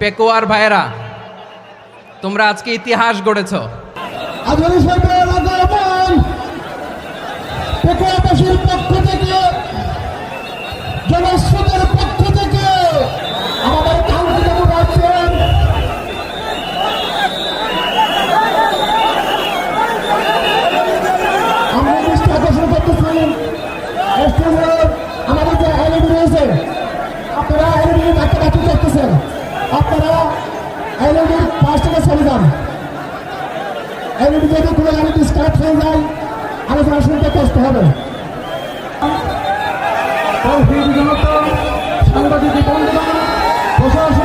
পেকুয়ার ভাইয়েরা, তোমরা আজকে ইতিহাস গড়েছ। পেকুয়াবাসীর পক্ষ থেকে, জনস্রোতের পক্ষ থেকে আমাদের কাউন্সিলে আছেন আমরা দৃষ্টি আকর্ষণ করতেছি আমাদের যে এলইডি রয়েছে, আপনারা এলইডি বাচ্চা বাচ্চা করতেছেন, আপনারা এলইডির পাশ থেকে চলে যান। এলইডি যদি কোনো এলইডি স্টার্ট হয়ে যায় আলোচনা শুনতে কষ্ট হবে। সাংবাদিক বন্ধুগণ, প্রশাসন